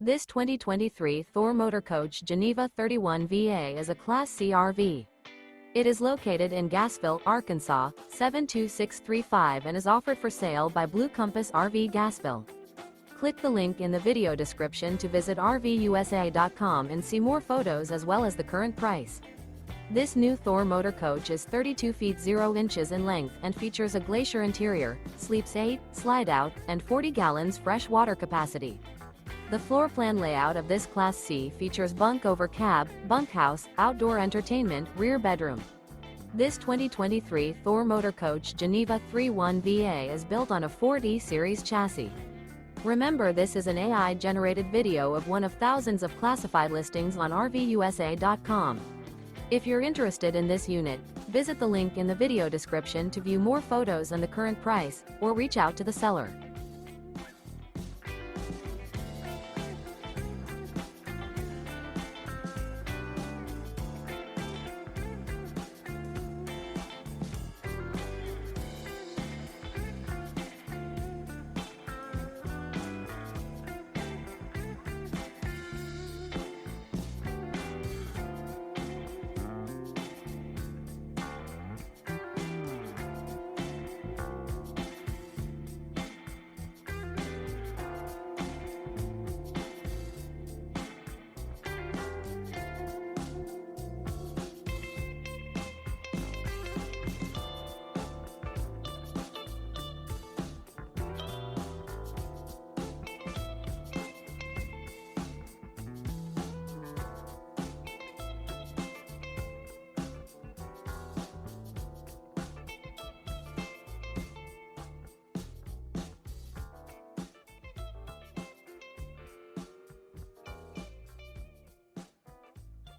This 2023 Thor Motor Coach Geneva 31VA is a Class C RV. It is located in Gassville, Arkansas, 72635 and is offered for sale by Blue Compass RV Gassville. Click the link in the video description to visit RVUSA.com and see more photos as well as the current price. This new Thor Motor Coach is 32 feet 0 inches in length and features a GLACIER interior, sleeps 8, Slideout, and 40 gallons fresh water capacity. The floor plan layout of this Class C features Bunk Over Cab, Bunkhouse, outdoor entertainment, rear bedroom. This 2023 Thor Motor Coach Geneva 31VA is built on a Ford E-Series chassis. Remember, this is an AI-generated video of one of thousands of classified listings on RVUSA.com. If you're interested in this unit, visit the link in the video description to view more photos and the current price, or reach out to the seller.